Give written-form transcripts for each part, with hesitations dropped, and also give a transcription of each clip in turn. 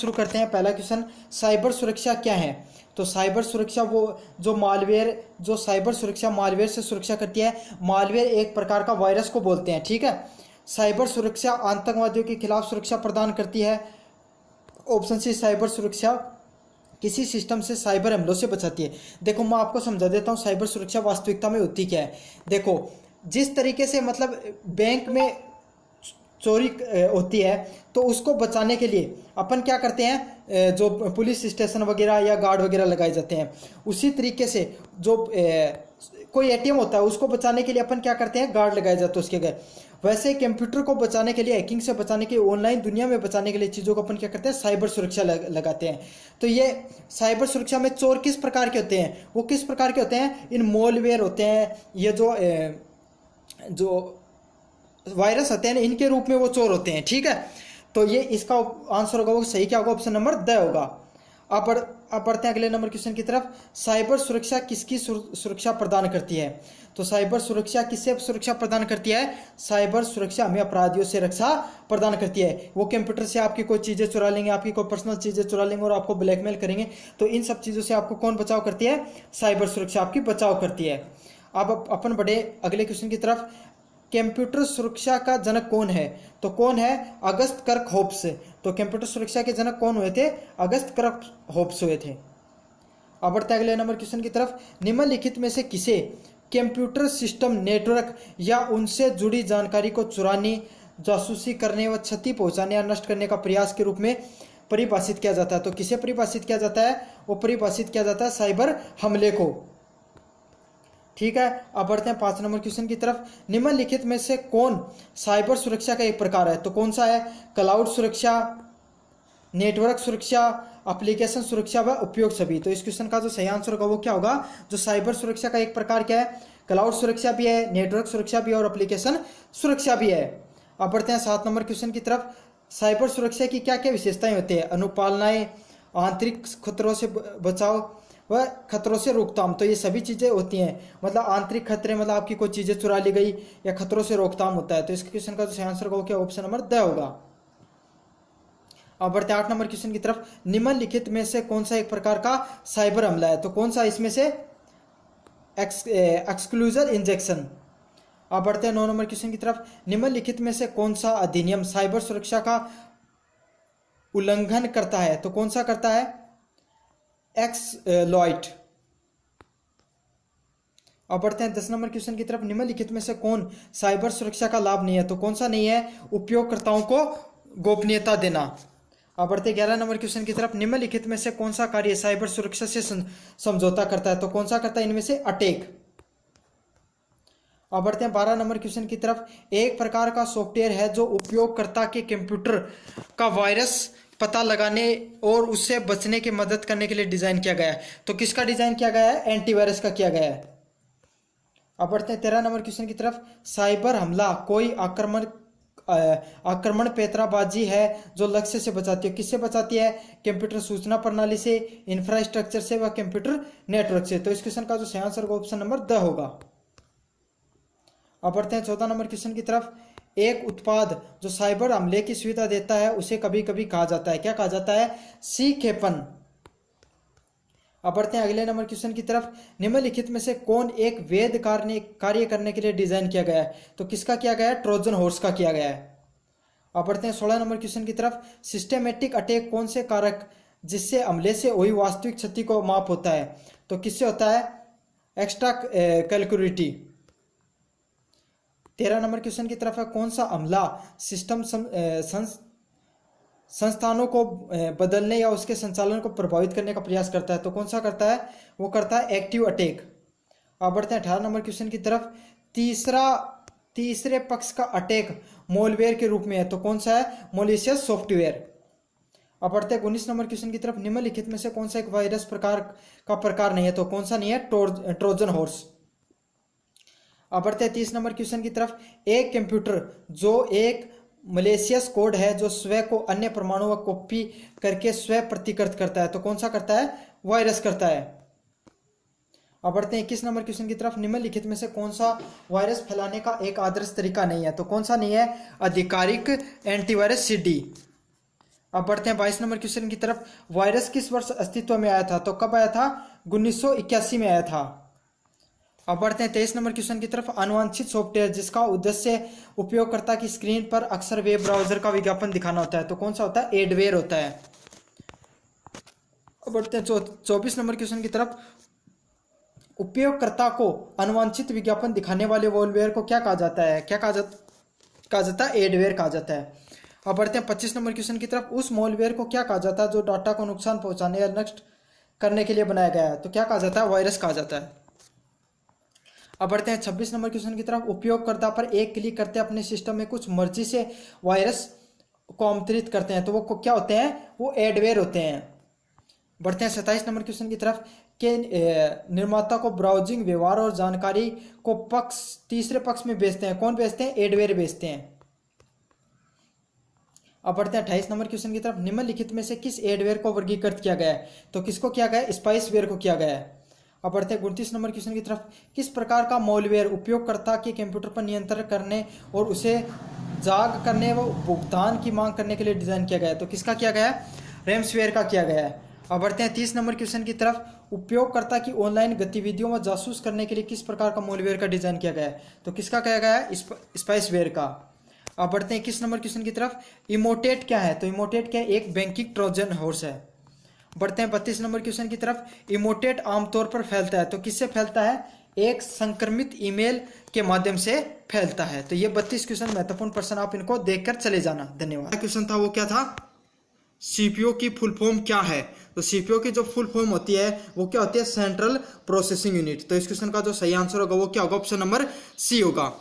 शुरू करते हैं। पहला क्वेश्चन, साइबर सुरक्षा क्या है? तो साइबर सुरक्षा वो जो मालवेयर, जो साइबर सुरक्षा मालवेयर से सुरक्षा करती है। मालवेयर एक प्रकार का वायरस को बोलते हैं, ठीक है। साइबर सुरक्षा आतंकवादियों के खिलाफ सुरक्षा प्रदान करती है। ऑप्शन सी, साइबर सुरक्षा किसी सिस्टम से साइबर हमलों से बचाती है। देखो मैं आपको समझा देता हूँ साइबर सुरक्षा वास्तविकता में होती क्या है। देखो जिस तरीके से मतलब बैंक में चोरी होती है तो उसको बचाने के लिए अपन क्या करते हैं, जो पुलिस स्टेशन वगैरह या गार्ड वगैरह लगाए जाते हैं, उसी तरीके से जो कोई एटीएम होता है उसको बचाने के लिए अपन क्या करते हैं, गार्ड लगाए जाते हैं उसके घर। वैसे कंप्यूटर को बचाने के लिए, हैकिंग से बचाने के लिए, ऑनलाइन दुनिया में बचाने के लिए चीज़ों को अपन क्या करते हैं, साइबर सुरक्षा लगाते हैं। तो ये साइबर सुरक्षा में चोर किस प्रकार के होते हैं, वो किस प्रकार के होते हैं, इन मॉलवेयर होते हैं, ये जो वायरस होते हैं इनके रूप में वो चोर होते हैं, ठीक है। तो ये इसका आंसर होगा, वो सही क्या होगा, ऑप्शन नंबर द होगा। अब बढ़ते हैं अगले नंबर क्वेश्चन की तरफ। साइबर सुरक्षा किसकी सुरक्षा प्रदान करती है? तो साइबर सुरक्षा किससे सुरक्षा प्रदान करती है? साइबर सुरक्षा हमें अपराधियों से रक्षा प्रदान करती है। वो कंप्यूटर से आपकी कोई चीज़ें चुरा लेंगे, आपकी कोई पर्सनल चीज़ें चुरा लेंगे और आपको ब्लैकमेल करेंगे। तो इन सब चीज़ों से आपको कौन बचाव करती है? साइबर सुरक्षा आपकी बचाव करती है। अब अपन बढ़े अगले क्वेश्चन की तरफ। कंप्यूटर सुरक्षा का जनक कौन है? तो कौन है? अगस्त कर्क होप्स। तो कंप्यूटर सुरक्षा के जनक कौन हुए थे? अगस्त कर्क होप्स हुए थे। अब बढ़ते हैं अगले नंबर क्वेश्चन की तरफ। निम्नलिखित में से किसे कंप्यूटर सिस्टम, नेटवर्क या उनसे जुड़ी जानकारी को चुराने, जासूसी करने व क्षति पहुंचाने या नष्ट करने का प्रयास के रूप में परिभाषित किया जाता है? तो किसे परिभाषित किया जाता है? वो परिभाषित किया जाता है साइबर हमले को, ठीक है। अब बढ़ते हैं 5 नंबर क्वेश्चन की तरफ। निम्नलिखित में से कौन साइबर सुरक्षा का एक प्रकार है? तो कौन सा है? क्लाउड सुरक्षा, नेटवर्क सुरक्षा, एप्लीकेशन सुरक्षा व उपयोग सभी। तो इस क्वेश्चन का जो सही आंसर होगा वो क्या होगा? जो साइबर सुरक्षा का एक प्रकार क्या है? क्लाउड सुरक्षा भी है, नेटवर्क सुरक्षा भी है और एप्लीकेशन सुरक्षा भी है। अब बढ़ते हैं 7 नंबर क्वेश्चन की तरफ। साइबर सुरक्षा की क्या क्या विशेषताएं होती है? अनुपालनाएं, आंतरिक खतरों से बचाव वह खतरों से रोकथाम। तो ये सभी चीज़ें होती हैं, मतलब आंतरिक खतरे मतलब आपकी कोई चीज़ें चुरा ली गई, या खतरों से रोकथाम होता है। तो इस क्वेश्चन का जो सही आंसर होगा क्या? ऑप्शन नंबर द होगा। अब बढ़ते हैं 8 नंबर क्वेश्चन की तरफ। निम्नलिखित में से कौन सा एक प्रकार का साइबर हमला है? तो कौन सा इसमें से? Exclusion injection. अब बढ़ते हैं 9 नंबर क्वेश्चन की तरफ। निम्नलिखित में से कौन सा अधिनियम साइबर सुरक्षा का उल्लंघन करता है? तो कौन सा करता है? एक्सप्लॉइट। अब बढ़ते हैं 10 नंबर क्वेश्चन की तरफ। निम्नलिखित में से कौन साइबर सुरक्षा का लाभ नहीं है? तो कौन सा नहीं है? उपयोगकर्ताओं को गोपनीयता देना। अब बढ़ते 11 नंबर क्वेश्चन की तरफ। निम्नलिखित में से कौन सा कार्य साइबर सुरक्षा से समझौता करता है? तो कौन सा करता है इनमें से? अटैक। अब बढ़ते हैं 12 नंबर क्वेश्चन की तरफ। एक प्रकार का सॉफ्टवेयर है जो उपयोगकर्ता के कंप्यूटर का वायरस पता लगाने और उससे बचने की मदद करने के लिए डिजाइन किया गया है। तो किसका डिजाइन किया गया है? एंटीवायरस का किया गया है। अब बढ़ते हैं 13 नंबर क्वेश्चन की तरफ। साइबर हमला कोई आक्रमण पेतराबाजी है जो लक्ष्य से बचाती है। किससे बचाती है? कंप्यूटर सूचना प्रणाली से, इंफ्रास्ट्रक्चर से व कंप्यूटर नेटवर्क से। तो इस क्वेश्चन का जो सही आंसर होगा ऑप्शन नंबर द होगा। अब बढ़ते हैं 14 नंबर क्वेश्चन की तरफ। एक उत्पाद जो साइबर हमले की सुविधा देता है उसे कभी कभी कहा जाता है, क्या कहा जाता है? सीखेपन। अब बढ़ते हैं अगले नंबर क्वेश्चन की तरफ। निम्नलिखित में से कौन एक वैध कार्य करने के लिए डिजाइन किया गया है? तो किसका किया गया है? ट्रोजन हॉर्स का किया गया है। अब बढ़ते हैं 16 नंबर क्वेश्चन की तरफ। सिस्टेमेटिक अटैक कौन से कारक जिससे हमले से हुई वास्तविक क्षति को माप होता है? तो किससे होता है? एक्स्ट्रा कैलकुलेटी। 13 नंबर क्वेश्चन की तरफ है। कौन सा हमला सिस्टम संस्थानों को बदलने या उसके संचालन को प्रभावित करने का प्रयास करता है? तो कौन सा करता है? वो करता है एक्टिव अटैक। अब बढ़ते हैं 18 नंबर क्वेश्चन की तरफ। तीसरे पक्ष का अटैक मॉलवेयर के रूप में है, तो कौन सा है? मॉलिशियस सॉफ्टवेयर। अब बढ़ते हैं 19 नंबर क्वेश्चन की तरफ। निम्नलिखित में से कौन सा एक वायरस प्रकार नहीं है? तो कौन सा नहीं है? Trojan horse. अब बढ़ते हैं 30 नंबर क्वेश्चन की तरफ। एक कंप्यूटर जो एक मलेशियस कोड है जो स्वयं को अन्य परमाणुओं को कॉपी करके स्वयं प्रतिकृत करता है, तो कौन सा करता है? वायरस करता है। अब बढ़ते हैं 21 नंबर क्वेश्चन की तरफ। निम्नलिखित में से कौन सा वायरस फैलाने का एक आदर्श तरीका नहीं है? तो कौन सा नहीं है? आधिकारिक एंटीवायरस सीडी। अब बढ़ते हैं 22 नंबर क्वेश्चन की तरफ। वायरस किस वर्ष अस्तित्व में आया था? तो कब आया था? 1981 में आया था। अब बढ़ते हैं 23 नंबर क्वेश्चन की तरफ। अनुवांछित सॉफ्टवेयर जिसका उद्देश्य उपयोगकर्ता की स्क्रीन पर अक्सर वेब ब्राउजर का विज्ञापन दिखाना होता है, तो कौन सा होता है? एडवेयर होता है। अब बढ़ते हैं 24 नंबर क्वेश्चन की तरफ। उपयोगकर्ता को अनुवांछित विज्ञापन दिखाने वाले मॉलवेयर को क्या कहा जाता है? क्या कहा जाता है? एडवेयर कहा जाता है। अब बढ़ते हैं 25 नंबर क्वेश्चन की तरफ। उस मॉलवेयर को क्या कहा जाता है जो डाटा को नुकसान पहुंचाने या नष्ट करने के लिए बनाया गया है? तो क्या कहा जाता है? वायरस कहा जाता है। अब बढ़ते हैं 26 नंबर क्वेश्चन की तरफ। उपयोगकर्ता पर एक क्लिक करते अपने सिस्टम में कुछ मर्जी से वायरस को आमंत्रित करते हैं, तो वो क्या होते हैं? वो एडवेयर होते हैं। बढ़ते हैं 27 नंबर क्वेश्चन की तरफ। के निर्माता को ब्राउजिंग व्यवहार और जानकारी को तीसरे पक्ष में बेचते हैं, कौन बेचते हैं? एडवेयर बेचते हैं। अब बढ़ते हैं 28 नंबर क्वेश्चन की तरफ। निम्नलिखित में से किस एडवेयर को वर्गीकृत किया गया है? तो किसको किया गया है? स्पाइसवेयर को किया गया है। अब बढ़ते हैं 29 नंबर क्वेश्चन की तरफ। किस प्रकार का मॉलवेयर उपयोगकर्ता के कंप्यूटर पर नियंत्रण करने और उसे जाग करने व भुगतान की मांग करने के लिए डिजाइन किया गया है? तो किसका किया गया है? रैम्सवेयर का किया गया है। अब बढ़ते हैं 30 नंबर क्वेश्चन की तरफ। उपयोगकर्ता की ऑनलाइन गतिविधियों में जासूस करने के लिए किस प्रकार का मॉलवेयर का डिजाइन किया गया है? तो किसका किया गया है? स्पाइसवेयर का। अब बढ़ते हैं 21 नंबर क्वेश्चन की तरफ। इमोटेट क्या है? तो इमोटेट क्या है? एक बैंकिंग ट्रोजन हॉर्स है। बढ़ते हैं 32 नंबर क्वेश्चन की तरफ। इमोटेट आमतौर पर फैलता है, तो किससे फैलता है? एक संक्रमित ईमेल के माध्यम से फैलता है। तो ये 32 क्वेश्चन महत्वपूर्ण प्रश्न, आप इनको देखकर चले जाना। धन्यवाद। क्वेश्चन था वो क्या था? सीपीयू की फुल फॉर्म क्या है? तो सीपीयू की जो फुल फॉर्म होती है वो क्या होती है? Central processing unit. तो इस क्वेश्चन का जो सही आंसर होगा वो क्या होगा? ऑप्शन नंबर सी होगा।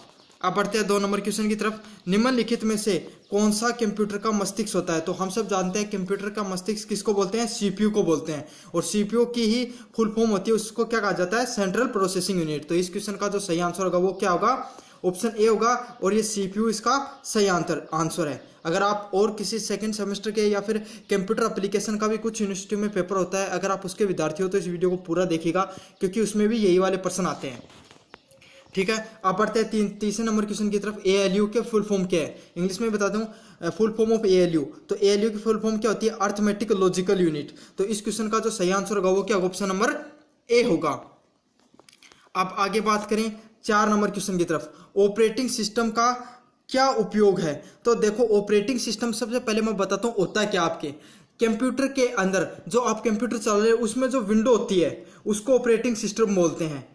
अब बढ़ते हैं 2 नंबर क्वेश्चन की तरफ। निम्नलिखित में से कौन सा कंप्यूटर का मस्तिष्क होता है? तो हम सब जानते हैं कंप्यूटर का मस्तिष्क किसको बोलते हैं? सीपीयू को बोलते हैं। और सीपीयू की ही फुल फॉर्म होती है, उसको क्या कहा जाता है? Central processing unit. तो इस क्वेश्चन का जो सही आंसर होगा वो क्या होगा? ऑप्शन ए होगा। और ये सीपीयू इसका सही आंसर है। अगर आप और किसी सेकंड सेमेस्टर के या फिर कंप्यूटर एप्लीकेशन का भी कुछ यूनिवर्सिटी में पेपर होता है, अगर आप उसके विद्यार्थी हो तो इस वीडियो को पूरा देखिएगा, क्योंकि उसमें भी यही वाले प्रश्न आते हैं। ठीक है। अब बढ़ते हैं तीसरे नंबर क्वेश्चन की तरफ। एएलयू के फुल फॉर्म क्या है? इंग्लिश में बता दूं, फुल फॉर्म ऑफ एएलयू। तो एएलयू की फुल फॉर्म क्या होती है? Arithmetic logical unit. तो इस क्वेश्चन का जो सही आंसर होगा वो क्या होगा? ऑप्शन नंबर ए होगा। अब आगे बात करें 4 नंबर क्वेश्चन की तरफ। ऑपरेटिंग सिस्टम का क्या उपयोग है? तो देखो, ऑपरेटिंग सिस्टम सबसे पहले मैं बताता हूं होता है क्या। आपके कंप्यूटर के अंदर जो आप कंप्यूटर चला रहे हो उसमें जो विंडो होती है उसको ऑपरेटिंग सिस्टम बोलते हैं।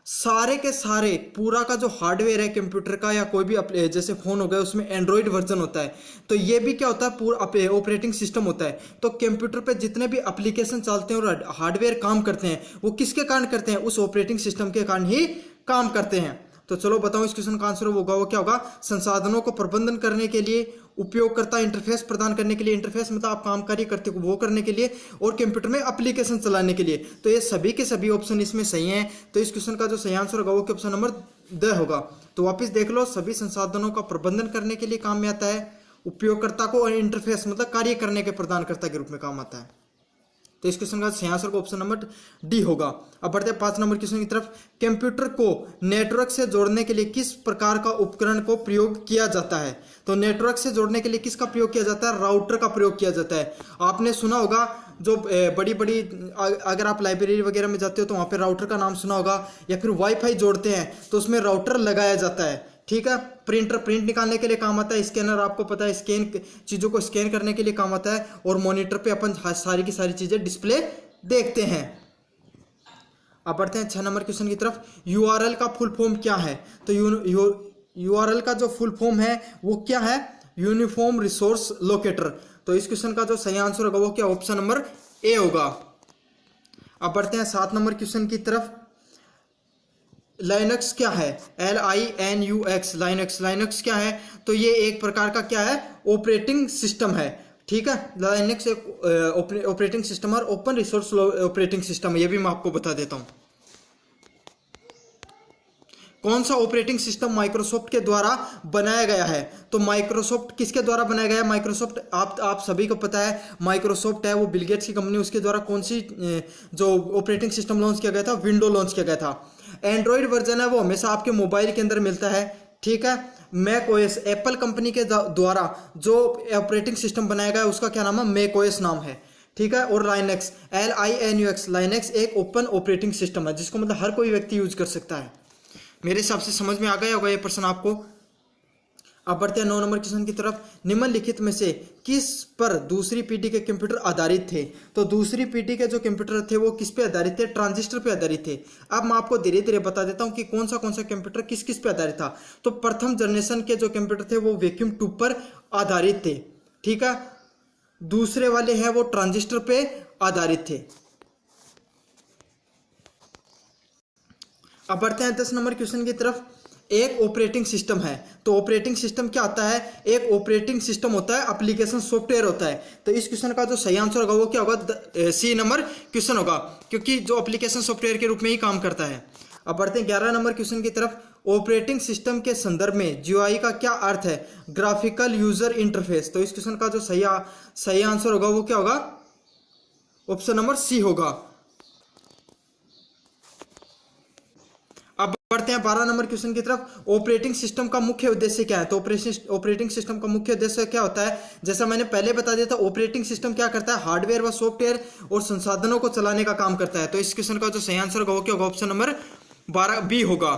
सारे के सारे पूरा का जो हार्डवेयर है कंप्यूटर का या कोई भी जैसे फोन हो गया उसमें एंड्रॉइड वर्जन होता है, तो ये भी क्या होता है? पूरा ऑपरेटिंग सिस्टम होता है। तो कंप्यूटर पे जितने भी एप्लीकेशन चलते हैं और हार्डवेयर काम करते हैं वो किसके कारण करते हैं? उस ऑपरेटिंग सिस्टम के कारण ही काम करते हैं। तो चलो बताओ इस क्वेश्चन का आंसर होगा वो क्या होगा? संसाधनों को प्रबंधन करने के लिए, उपयोगकर्ता इंटरफेस प्रदान करने के लिए, इंटरफेस मतलब आप काम कार्य करते हो वो करने के लिए, और कंप्यूटर में एप्लीकेशन चलाने के लिए। तो ये सभी के सभी ऑप्शन इसमें सही हैं। तो इस क्वेश्चन का जो सही आंसर होगा वो ऑप्शन नंबर द होगा। तो वापस देख लो, सभी संसाधनों का प्रबंधन करने के लिए काम में आता है, उपयोगकर्ता को इंटरफेस मतलब कार्य करने के प्रदानकर्ता के रूप में काम आता है। तो इस क्वेश्चन का सही आंसर ऑप्शन नंबर डी होगा। अब बढ़ते हैं 5 नंबर क्वेश्चन की तरफ। कंप्यूटर को नेटवर्क से जोड़ने के लिए किस प्रकार का उपकरण को प्रयोग किया जाता है? तो नेटवर्क से जोड़ने के लिए किसका प्रयोग किया जाता है? राउटर का प्रयोग किया जाता है। आपने सुना होगा जो बड़ी बड़ी, अगर आप लाइब्रेरी वगैरह में जाते हो तो वहाँ पे राउटर का नाम सुना होगा, या फिर वाईफाई जोड़ते हैं तो उसमें राउटर लगाया जाता है। ठीक है। प्रिंट निकालने के लिए काम आता है, स्कैनर आपको पता है चीज़ों को स्कैन करने के लिए काम आता है, और मॉनिटर पे अपन सारी की सारी चीज़ें डिस्प्ले देखते हैं। अब बढ़ते हैं 6 नंबर क्वेश्चन की तरफ। यूआरएल का फुल फॉर्म क्या है? तो यूआरएल का जो फुल फॉर्म है वो क्या है? Uniform resource locator. तो इस क्वेश्चन का जो सही आंसर होगा वो क्या? ऑप्शन नंबर ए होगा। अब बढ़ते हैं 7 नंबर क्वेश्चन की तरफ। लाइनक्स क्या है? LINUX, लाइनक्स क्या है? तो ये एक प्रकार का क्या है? ऑपरेटिंग सिस्टम है। ठीक है। लाइनक्स एक ऑपरेटिंग सिस्टम और ओपन रिसोर्स ऑपरेटिंग सिस्टम है, ये भी मैं आपको बता देता हूं। कौन सा ऑपरेटिंग सिस्टम माइक्रोसॉफ्ट के द्वारा बनाया गया है? तो माइक्रोसॉफ्ट किसके द्वारा बनाया गया है? माइक्रोसॉफ्ट आप सभी को पता है, माइक्रोसॉफ्ट है वो बिल गेट्स की कंपनी, उसके द्वारा कौन सी जो ऑपरेटिंग सिस्टम लॉन्च किया गया था? विंडो लॉन्च किया गया था। एंड्रॉइड वर्जन है वो हमेशा आपके मोबाइल के अंदर मिलता है। ठीक है। मैक ओएस एप्पल कंपनी के द्वारा जो ऑपरेटिंग सिस्टम बनाया गया है उसका क्या नाम है, मैक ओएस नाम है। ठीक है। और लाइनक्स LINUX, लाइनक्स एक ओपन ऑपरेटिंग सिस्टम है जिसको मतलब हर कोई व्यक्ति यूज कर सकता है। मेरे हिसाब से समझ में आ गया होगा ये प्रश्न आपको। अब बढ़ते हैं 9 नंबर क्वेश्चन की तरफ। निम्नलिखित में से किस पर दूसरी पीढ़ी के कंप्यूटर आधारित थे? तो दूसरी पीढ़ी के जो कंप्यूटर थे वो किस पे आधारित थे? ट्रांजिस्टर पे आधारित थे। अब मैं आपको धीरे धीरे बता देता हूं कि कौन सा कंप्यूटर किस किस पे आधारित था। तो प्रथम जनरेशन के जो कंप्यूटर थे वो वैक्यूम ट्यूब पर आधारित थे। ठीक है। दूसरे वाले हैं वो ट्रांजिस्टर पे आधारित थे। अब बढ़ते हैं 10 नंबर क्वेश्चन की तरफ। एक ऑपरेटिंग सिस्टम है, तो ऑपरेटिंग सिस्टम क्या होता है? एक ऑपरेटिंग सिस्टम होता है, एप्लीकेशन सॉफ्टवेयर होता है। तो इस क्वेश्चन का जो सही आंसर होगा वो क्या होगा? C नंबर क्वेश्चन होगा, क्योंकि जो एप्लीकेशन सॉफ्टवेयर के रूप में ही काम करता है। अब बढ़ते हैं 11 नंबर क्वेश्चन की तरफ। ऑपरेटिंग सिस्टम के संदर्भ में GUI का क्या अर्थ है? Graphical user interface. तो इस क्वेश्चन का जो सही आंसर होगा वो क्या होगा? ऑप्शन नंबर C होगा। अब बढ़ते हैं 12 नंबर क्वेश्चन की तरफ। ऑपरेटिंग सिस्टम का मुख्य उद्देश्य क्या है? तो ऑपरेटिंग सिस्टम का मुख्य उद्देश्य क्या होता है? जैसा मैंने पहले बता दिया था, ऑपरेटिंग सिस्टम क्या करता है? हार्डवेयर व सॉफ्टवेयर और संसाधनों को चलाने का काम करता है। तो इस क्वेश्चन का जो सही आंसर होगा वो क्या होगा? ऑप्शन नंबर 12 B होगा।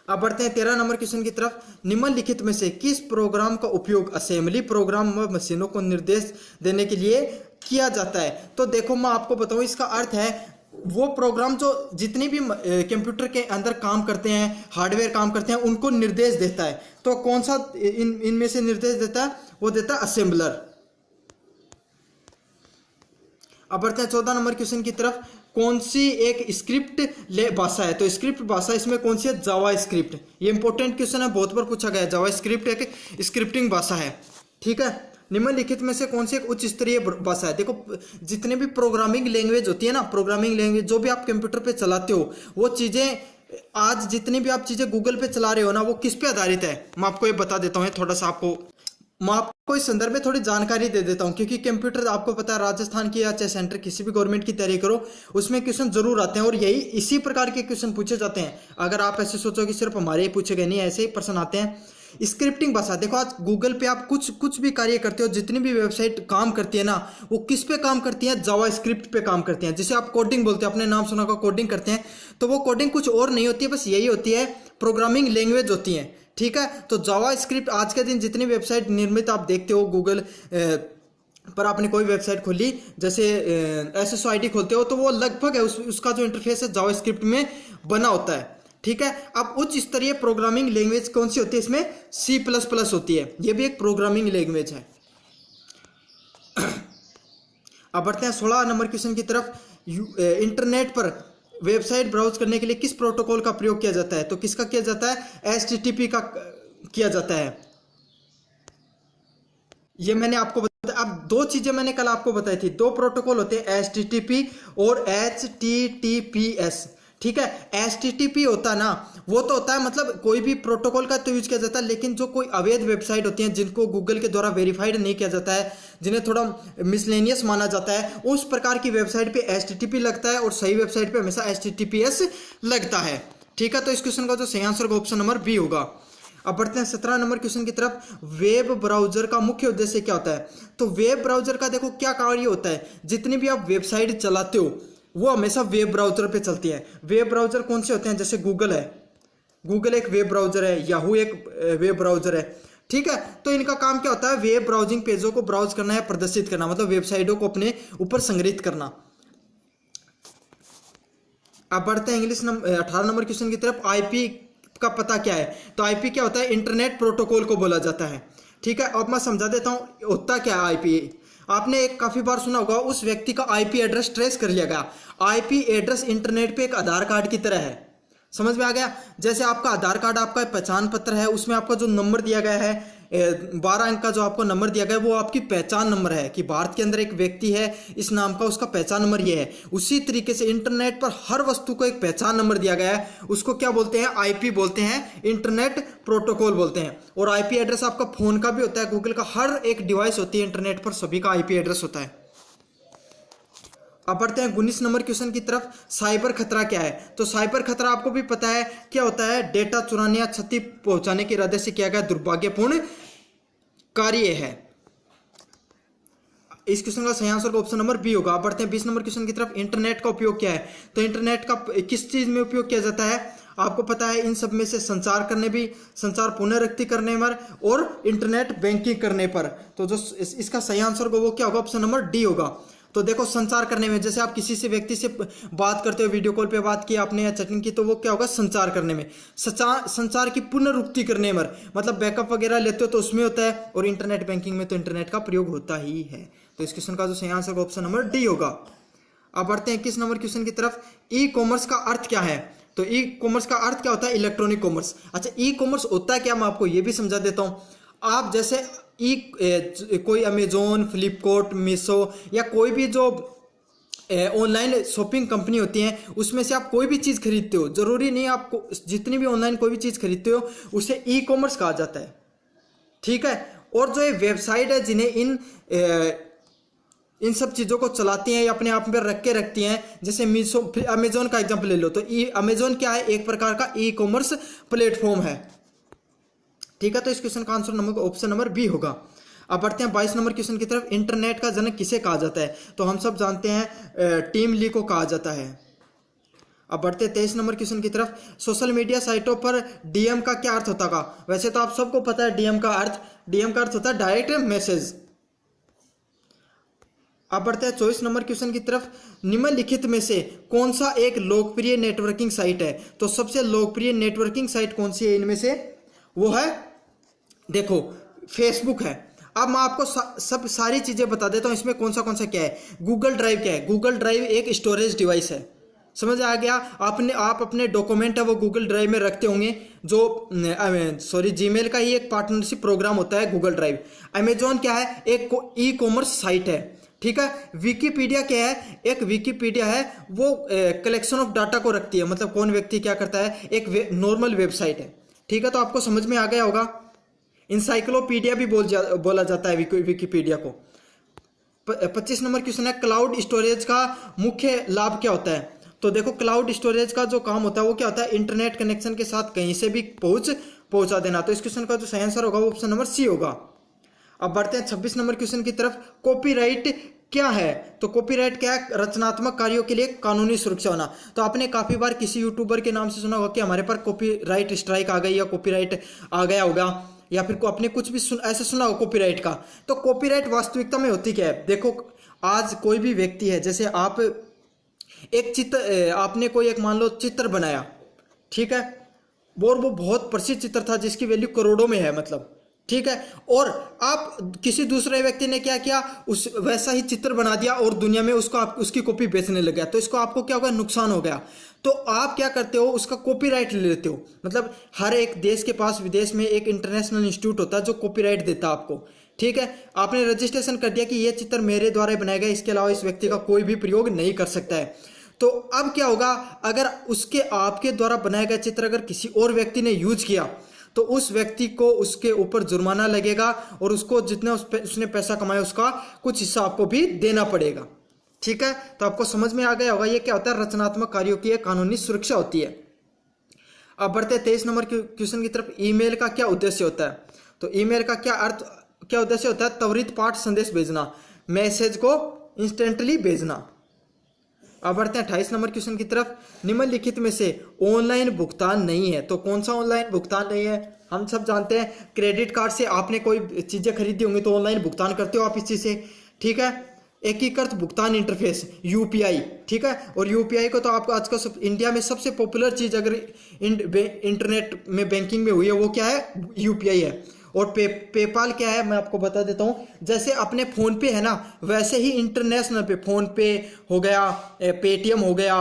अब बढ़ते हैं 13 नंबर क्वेश्चन की तरफ। निम्नलिखित में से किस प्रोग्राम का उपयोग असेंबली प्रोग्राम व मशीनों को निर्देश देने के लिए किया जाता है? तो देखो मैं आपको बताऊं, इसका अर्थ है वो प्रोग्राम जो जितनी भी कंप्यूटर के अंदर काम करते हैं, हार्डवेयर काम करते हैं, उनको निर्देश देता है। तो कौन सा इनमें से निर्देश देता है? वो देता है असेंबलर। अब बढ़ते हैं 14 नंबर क्वेश्चन की तरफ। कौन सी एक स्क्रिप्ट भाषा है? तो स्क्रिप्ट भाषा इसमें कौन सी है? जावा स्क्रिप्ट। ये इंपॉर्टेंट क्वेश्चन है, बहुत बार पूछा गया है। जावा स्क्रिप्ट एक स्क्रिप्टिंग भाषा है। ठीक है। निम्नलिखित में से कौन सी एक उच्च स्तरीय भाषा है? देखो जितने भी प्रोग्रामिंग लैंग्वेज होती है ना, प्रोग्रामिंग लैंग्वेज जो भी आप कंप्यूटर पे चलाते हो, वो चीजें आज जितनी भी आप चीजें गूगल पे चला रहे हो ना, वो किस पे आधारित है? मैं आपको ये बता देता हूँ, थोड़ा सा मैं आपको इस संदर्भ में थोड़ी जानकारी दे देता हूं, क्योंकि कंप्यूटर आपको पता है राजस्थान की या चाहे सेंटर किसी भी गवर्नमेंट की तैयारी करो उसमें क्वेश्चन जरूर आते हैं, और यही इसी प्रकार के क्वेश्चन पूछे जाते हैं। अगर आप ऐसे सोचो कि सिर्फ हमारे ही पूछे गए, नहीं, ऐसे ही प्रश्न आते हैं। स्क्रिप्टिंग भाषा, देखो आज गूगल पे आप कुछ भी कार्य करते हो, जितनी भी वेबसाइट काम करती है ना, वो किस पे काम करती है? जावा स्क्रिप्ट पे काम करती है। जिसे आप कोडिंग बोलते हैं, अपने नाम सुना होगा, कोडिंग करते हैं। तो वो कोडिंग कुछ और नहीं होती है, बस यही होती है, प्रोग्रामिंग लैंग्वेज होती है। ठीक है। तो जावा स्क्रिप्ट आज के दिन जितनी वेबसाइट निर्मित आप देखते हो गूगल पर, आपने कोई वेबसाइट खोली, जैसे SSID खोलते हो, तो वो लगभग है उसका जो इंटरफेस है जावा स्क्रिप्ट में बना होता है। ठीक है। अब उच्च स्तरीय प्रोग्रामिंग लैंग्वेज कौन सी होती है? इसमें C++ होती है। ये भी एक प्रोग्रामिंग लैंग्वेज है। अब बढ़ते हैं 16 नंबर क्वेश्चन की तरफ। इंटरनेट पर वेबसाइट ब्राउज करने के लिए किस प्रोटोकॉल का प्रयोग किया जाता है? तो किसका किया जाता है? HTTP का किया जाता है। ये मैंने आपको बताया। अब दो चीजें मैंने कल आपको बताई थी, दो प्रोटोकॉल होते हैं, HTTP और HTTPS। ठीक है। HTTP होता है ना, वो तो होता है मतलब कोई भी प्रोटोकॉल का तो यूज किया जाता है, लेकिन जो कोई अवैध वेबसाइट होती हैं जिनको गूगल के द्वारा वेरीफाइड नहीं किया जाता है, जिन्हें थोड़ा मिसलेनियस माना जाता है, उस प्रकार की वेबसाइट पे HTTP लगता है, और सही वेबसाइट पे हमेशा HTTPS लगता है। ठीक है। तो इस क्वेश्चन का जो सही आंसर होगा ऑप्शन नंबर B होगा। अब बढ़ते हैं 17 नंबर क्वेश्चन की तरफ। वेब ब्राउजर का मुख्य उद्देश्य क्या होता है? तो वेब ब्राउजर का देखो क्या कार्य होता है, जितनी भी आप वेबसाइट चलाते हो वो हमेशा वेब ब्राउजर पे चलती है। वेब ब्राउजर कौन से होते हैं? जैसे गूगल है, गूगल एक वेब ब्राउजर है, याहू एक वेब ब्राउजर है। ठीक है। तो इनका काम क्या होता है? वेब ब्राउजिंग पेजों को ब्राउज करना है, प्रदर्शित करना, मतलब वेबसाइटों को अपने ऊपर संग्रहित करना। अब बढ़ते हैं 18 नंबर क्वेश्चन की तरफ। IP का पता क्या है? तो IP क्या होता है? इंटरनेट प्रोटोकॉल को बोला जाता है। ठीक है। अब मैं समझा देता हूं होता क्या है IP। आपने एक काफी बार सुना होगा, उस व्यक्ति का IP एड्रेस ट्रेस कर लिया गया। IP एड्रेस इंटरनेट पे एक आधार कार्ड की तरह है। समझ में आ गया? जैसे आपका आधार कार्ड आपका पहचान पत्र है, उसमें आपका जो नंबर दिया गया है 12 अंक का जो आपको नंबर दिया गया है, वो आपकी पहचान नंबर है कि भारत के अंदर एक व्यक्ति है इस नाम का, उसका पहचान नंबर ये है। उसी तरीके से इंटरनेट पर हर वस्तु को एक पहचान नंबर दिया गया है, उसको क्या बोलते हैं? IP बोलते हैं, इंटरनेट प्रोटोकॉल बोलते हैं। और IP एड्रेस आपका फोन का भी होता है, गूगल का हर एक डिवाइस होती है इंटरनेट पर, सभी का IP एड्रेस होता है। अब बढ़ते हैं 19 नंबर क्वेश्चन की तरफ। साइबर खतरा क्या है? तो साइबर खतरा आपको भी पता है क्या होता है, डेटा चुराने या क्षति पहुंचाने के इरादे से किया गया दुर्भाग्यपूर्ण कार्य है। इस क्वेश्चन का सही आंसर ऑप्शन नंबर बी होगा। अब बढ़ते हैं 20 नंबर क्वेश्चन की तरफ। इंटरनेट का उपयोग क्या है? तो इंटरनेट का किस चीज में उपयोग किया जाता है? आपको पता है इन सब में से संचार करने भी, संचार पुनरावृत्ति करने पर और इंटरनेट बैंकिंग करने पर। तो जो इसका सही आंसर होगा वो क्या होगा? ऑप्शन नंबर डी होगा। तो देखो संचार करने में, जैसे आप किसी से व्यक्ति से बात करते हो, वीडियो कॉल पे बात की आपने या चैटिंग की, तो वो क्या होगा? संचार करने में। संचार की पुनरुक्ति करने में, मतलब बैकअप वगैरह लेते हो तो उसमें होता है, और इंटरनेट बैंकिंग में तो इंटरनेट का प्रयोग होता ही है। तो इस क्वेश्चन का जो सही आंसर ऑप्शन नंबर डी होगा। अब बढ़ते हैं 21 नंबर क्वेश्चन की तरफ। ई कॉमर्स का अर्थ क्या है? तो ई कॉमर्स का अर्थ क्या होता है? Electronic commerce. अच्छा, ई कॉमर्स होता है क्या, मैं आपको ये भी समझा देता हूँ। आप जैसे कोई अमेजोन, फ्लिपकार्ट, मीशो या कोई भी जो ऑनलाइन शॉपिंग कंपनी होती हैं, उसमें से आप कोई भी चीज़ खरीदते हो, जरूरी नहीं आपको, जितनी भी ऑनलाइन कोई भी चीज़ खरीदते हो उसे ई कॉमर्स कहा जाता है, ठीक है। और जो ये वेबसाइट है जिन्हें इन सब चीज़ों को चलाती हैं या अपने आप में रख के रखती हैं, जैसे मीशो, अमेजोन का एग्जांपल ले लो, तो अमेजोन क्या है? एक प्रकार का ई कॉमर्स प्लेटफॉर्म है, ठीक है। तो इस क्वेश्चन का answer number option number B होगा। अब बढ़ते हैं 22 नंबर क्वेश्चन की तरफ। इंटरनेट का जनक किसे कहा जाता है? तो हम सब जानते हैं टिम ली को कहा जाता है। अब बढ़ते हैं 23 नंबर क्वेश्चन की तरफ। सोशल मीडिया साइटों पर डीएम का क्या अर्थ होता है? वैसे तो आप सबको पता है डीएम का अर्थ होता है डायरेक्ट मैसेज। अब बढ़ते हैं 24 नंबर क्वेश्चन की तरफ। निम्नलिखित में से कौन सा एक लोकप्रिय नेटवर्किंग साइट है? तो सबसे लोकप्रिय नेटवर्किंग साइट कौन सी है इनमें से? वो है, देखो, फेसबुक है। अब मैं आपको सब सारी चीजें बता देता हूं, इसमें कौन सा क्या है। गूगल ड्राइव क्या है? गूगल ड्राइव एक स्टोरेज डिवाइस है, समझ आ गया। आप अपने डॉक्यूमेंट है वो गूगल ड्राइव में रखते होंगे, जो जीमेल का ही एक पार्टनरशिप प्रोग्राम होता है गूगल ड्राइव। अमेजोन क्या है? एक ई कॉमर्स साइट है, ठीक है। विकीपीडिया क्या है? एक विकीपीडिया है, वो कलेक्शन ऑफ डाटा को रखती है, मतलब कौन व्यक्ति क्या करता है, एक नॉर्मल वेबसाइट है, ठीक है। तो आपको समझ में आ गया होगा। इंसाइक्लोपीडिया भी बोला जाता है विकीपीडिया को। 25 नंबर क्वेश्चन है। क्लाउड स्टोरेज का मुख्य लाभ क्या होता है? तो देखो, क्लाउड स्टोरेज का जो काम होता है वो क्या होता है? इंटरनेट कनेक्शन के साथ कहीं से भी पहुंचा देना। तो इस क्वेश्चन का जो सही आंसर होगा वो ऑप्शन नंबर सी होगा। अब बढ़ते हैं 26 नंबर क्वेश्चन की तरफ। कॉपीराइट क्या है? तो कॉपीराइट क्या है? रचनात्मक कार्यों के लिए कानूनी सुरक्षा होना। तो आपने काफी बार किसी यूट्यूबर के नाम से सुना होगा कि हमारे पर कॉपीराइट स्ट्राइक आ गई या कॉपीराइट आ गया होगा, या फिर आपने कुछ भी ऐसे सुना होगा कॉपीराइट का। तो कॉपीराइट वास्तविकता में होती क्या है? देखो, आज कोई भी व्यक्ति है, जैसे आप एक चित्र, आपने कोई एक मान लो चित्र बनाया, ठीक है, और वो बहुत प्रसिद्ध चित्र था जिसकी वैल्यू करोड़ों में है, मतलब, ठीक है। और आप किसी दूसरे व्यक्ति ने क्या किया, उस वैसा ही चित्र बना दिया और दुनिया में उसको आप उसकी कॉपी बेचने लग गया, तो इसको आपको क्या होगा? नुकसान हो गया। तो आप क्या करते हो? उसका कॉपीराइट ले लेते हो। मतलब हर एक देश के पास, विदेश में एक इंटरनेशनल इंस्टीट्यूट होता है जो कॉपीराइट देता है आपको, ठीक है। आपने रजिस्ट्रेशन कर दिया कि यह चित्र मेरे द्वारा बनाया गया, इसके अलावा इस व्यक्ति का कोई भी प्रयोग नहीं कर सकता है। तो अब क्या होगा? अगर आपके द्वारा बनाया गया चित्र अगर किसी और व्यक्ति ने यूज किया तो उस व्यक्ति को उसके ऊपर जुर्माना लगेगा और उसको जितना उसने पैसा कमाया उसका कुछ हिस्सा आपको भी देना पड़ेगा, ठीक है। तो आपको समझ में आ गया होगा ये क्या होता है? रचनात्मक कार्यों की एक कानूनी सुरक्षा होती है। अब बढ़ते हैं 23 नंबर क्वेश्चन की तरफ। ईमेल का क्या उद्देश्य होता है? तो ईमेल का क्या उद्देश्य होता है? त्वरित पाठ संदेश भेजना, मैसेज को इंस्टेंटली भेजना। अब बढ़ते हैं 28 नंबर क्वेश्चन की तरफ। निम्नलिखित में से ऑनलाइन भुगतान नहीं है। तो कौन सा ऑनलाइन भुगतान नहीं है? हम सब जानते हैं क्रेडिट कार्ड से आपने कोई चीजें खरीदी होंगी तो ऑनलाइन भुगतान करते हो आप इस चीज से, ठीक है। एकीकृत भुगतान इंटरफेस यूपीआई, ठीक है। और यूपीआई को तो आपको आज का इंडिया में सबसे पॉपुलर चीज अगर इंटरनेट में बैंकिंग में हुई है वो क्या है? यूपीआई है। और पेपाल क्या है मैं आपको बता देता हूँ। जैसे अपने फोन पे है ना, वैसे ही इंटरनेशनल पे फोन पे हो गया, पेटीएम हो गया,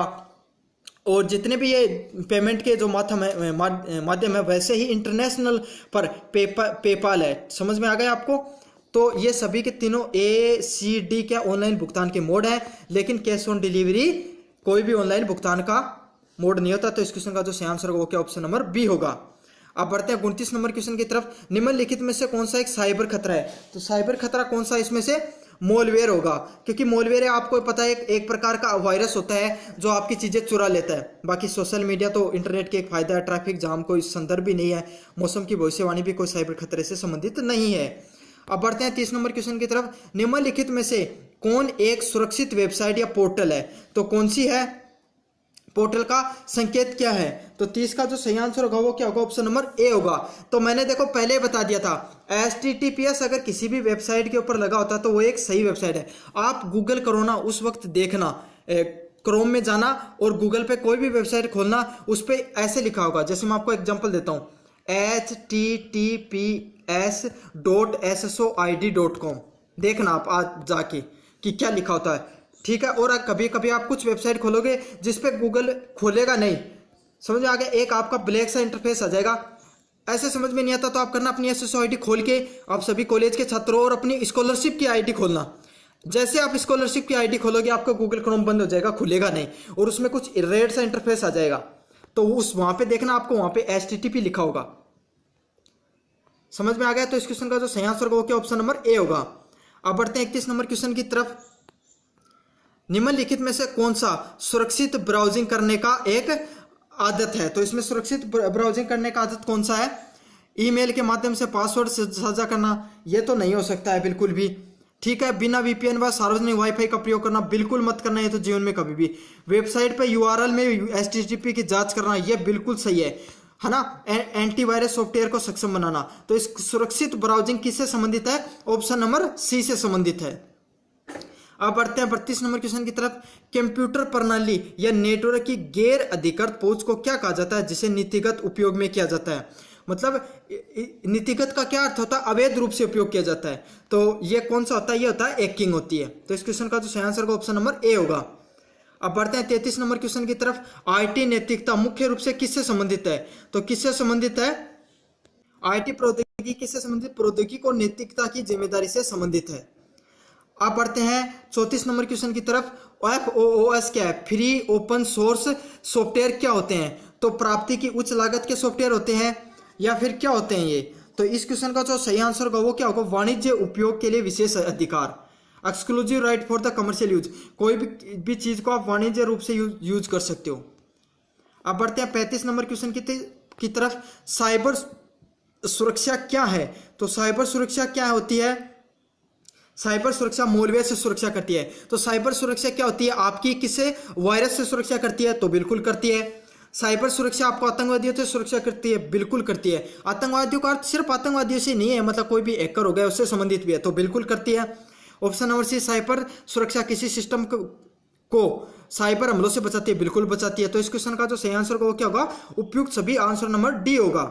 और जितने भी ये पेमेंट के जो माध्यम है वैसे ही इंटरनेशनल पर पेपाल है। समझ में आ गया आपको? तो ये सभी के तीनों ACD क्या ऑनलाइन भुगतान के मोड है, लेकिन कैश ऑन डिलीवरी कोई भी ऑनलाइन भुगतान का मोड नहीं होता। तो इस क्वेश्चन का जो सही आंसर होगा क्या ऑप्शन नंबर बी होगा। अब बढ़ते हैं 29 नंबर क्वेश्चन की तरफ। निम्नलिखित में से कौन सा एक साइबर खतरा है? तो साइबर खतरा कौन सा इसमें से? मोलवेयर होगा, क्योंकि मोलवेयर आपको पता है एक प्रकार का वायरस होता है जो आपकी चीज़ें चुरा लेता है। बाकी सोशल मीडिया तो इंटरनेट के एक फायदा है, ट्रैफिक जाम कोई संदर्भ भी नहीं है, मौसम की भविष्यवाणी भी कोई साइबर खतरे से संबंधित नहीं है। अब बढ़ते हैं 30 नंबर क्वेश्चन की तरफ। निम्नलिखित में से कौन एक सुरक्षित वेबसाइट या पोर्टल है? तो कौन सी है? पोर्टल का संकेत क्या है? तो 30 का जो सही आंसर होगा वो क्या होगा? ऑप्शन नंबर ए होगा। तो मैंने देखो पहले बता दिया था, HTTPS अगर किसी भी वेबसाइट के ऊपर लगा होता है तो वो एक सही वेबसाइट है। आप गूगल करो ना, उस वक्त देखना, क्रोम में जाना और गूगल पे कोई भी वेबसाइट खोलना, उस पर ऐसे लिखा होगा, जैसे मैं आपको एग्जाम्पल देता हूँ, https.ssoid.com। देखना आप आज जाके कि क्या लिखा होता है, ठीक है। और कभी कभी आप कुछ वेबसाइट खोलोगे जिस पे गूगल खोलेगा नहीं, समझ में आ गया, एक आपका ब्लैक सा इंटरफेस आ जाएगा। ऐसे समझ में नहीं आता तो आप करना, अपनी SSO ID खोल के आप सभी कॉलेज के छात्रों और अपनी स्कॉलरशिप की ID खोलना। जैसे आप स्कॉलरशिप की ID खोलोगे आपका गूगल क्रोम बंद हो जाएगा, खुलेगा नहीं, और उसमें कुछ रेड सा इंटरफेस आ जाएगा। तो उस वहां पे देखना, आपको वहां पे HTTP लिखा होगा। समझ में आ गया? तो इस क्वेश्चन का जो सही आंसर होगा क्या? ऑप्शन नंबर ए होगा। अब बढ़ते हैं 31 नंबर क्वेश्चन की तरफ। निम्नलिखित में से कौन सा सुरक्षित ब्राउजिंग करने का एक आदत है? तो इसमें सुरक्षित ब्राउजिंग करने का आदत कौन सा है? ईमेल के माध्यम से पासवर्ड साझा करना, ये तो नहीं हो सकता है बिल्कुल भी, ठीक है। बिना VPN व सार्वजनिक वाईफाई का प्रयोग करना, बिल्कुल मत करना, ये तो जीवन में कभी भी। वेबसाइट पे URL में HTTP की जांच करना, ये बिल्कुल सही है ना। एंटीवायरस सॉफ्टवेयर को सक्षम बनाना। तो इस सुरक्षित ब्राउजिंग किससे संबंधित है? ऑप्शन नंबर सी से संबंधित है। अब बढ़ते हैं 32 नंबर क्वेश्चन की तरफ। कंप्यूटर प्रणाली या नेटवर्क की गैर अधिकृत पहुंच को क्या कहा जाता है जिसे नीतिगत उपयोग में किया जाता है? मतलब नीतिगत का क्या अर्थ होता है? अवैध रूप से उपयोग किया जाता है। तो ये कौन सा होता है? ये होता है हैकिंग होती है। तो इस क्वेश्चन का जो सही आंसर होगा ऑप्शन नंबर ए होगा। अब बढ़ते हैं 33 नंबर क्वेश्चन की तरफ। IT नैतिकता मुख्य रूप से किससे संबंधित है? तो किससे संबंधित है? IT प्रौद्योगिकी किससे संबंधित? प्रौद्योगिकी और नैतिकता की जिम्मेदारी से संबंधित है। आप बढ़ते हैं 34 नंबर क्वेश्चन की तरफ। FOOS क्या है? फ्री ओपन सोर्स सॉफ्टवेयर क्या होते हैं? तो प्राप्ति की उच्च लागत के सॉफ्टवेयर होते हैं या फिर क्या होते हैं ये? तो इस क्वेश्चन का जो सही आंसर होगा वो क्या होगा? वाणिज्य उपयोग के लिए विशेष अधिकार, exclusive right for the commercial use. कोई भी चीज को आप वाणिज्य रूप से यूज कर सकते हो। अब बढ़ते हैं 35 नंबर क्वेश्चन की तरफ। साइबर सुरक्षा क्या है? तो साइबर सुरक्षा क्या होती है? साइबर सुरक्षा मोलवेयर से सुरक्षा करती है। तो साइबर सुरक्षा क्या होती है? आपकी किससे? वायरस से सुरक्षा करती है, तो बिल्कुल करती है। साइबर सुरक्षा आपको आतंकवादियों से सुरक्षा करती है, बिल्कुल करती है। आतंकवादियों का अर्थ सिर्फ आतंकवादियों से नहीं है, मतलब कोई भी हैकर हो गया उससे संबंधित भी है, तो बिल्कुल करती है। ऑप्शन नंबर सी, साइबर सुरक्षा किसी सिस्टम को साइबर हमलों से बचाती है, बिल्कुल बचाती है। तो इस क्वेश्चन का जो सही आंसर होगा वो क्या होगा? उपयुक्त सभी, आंसर नंबर डी होगा।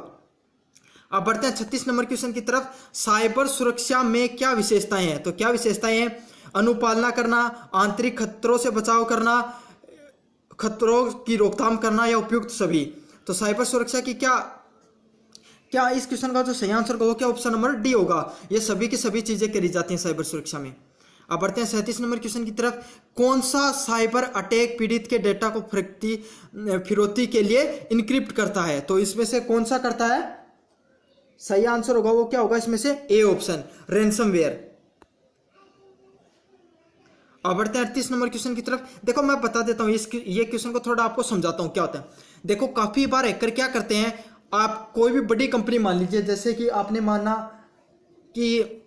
अब बढ़ते हैं 36 नंबर क्वेश्चन की तरफ। साइबर सुरक्षा में क्या विशेषताएं हैं? तो क्या विशेषताएं हैं? अनुपालना करना, आंतरिक खतरों से बचाव करना, खतरों की रोकथाम करना, या उपयुक्त सभी। तो साइबर सुरक्षा की क्या इस क्वेश्चन का जो सही आंसर होगा क्या? ऑप्शन नंबर डी होगा। ये सभी की सभी चीजें करी जाती हैं साइबर सुरक्षा में। अब बढ़ते हैं 37 नंबर क्वेश्चन की तरफ। कौन सा साइबर अटैक पीड़ित के डेटा को फिरौती के लिए इनक्रिप्ट करता है? तो इसमें से कौन सा करता है? सही आंसर होगा वो क्या होगा? इसमें से ए ऑप्शन, रैंसमवेयर। अब बढ़ते हैं 38 नंबर क्वेश्चन की तरफ। देखो मैं बता देता हूं ये क्वेश्चन को थोड़ा आपको समझाता हूं क्या होता है। देखो काफी बार हैकर क्या करते हैं, आप कोई भी बड़ी कंपनी मान लीजिए, जैसे कि आपने माना कि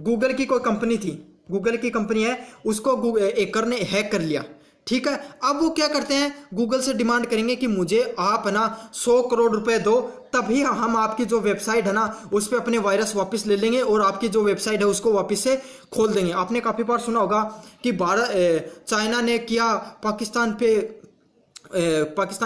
गूगल की कोई कंपनी थी, गूगल की कंपनी है, उसको हैकर ने हैक कर लिया, ठीक है। अब वो क्या करते हैं, गूगल से डिमांड करेंगे कि मुझे आप ना 100 करोड़ रुपए दो, तभी हम आपकी जो वेबसाइट है ना उस पर अपने वायरस वापस ले लेंगे और आपकी जो वेबसाइट है उसको वापस से खोल देंगे। आपने काफी बार सुना होगा कि चाइना ने किया पाकिस्तान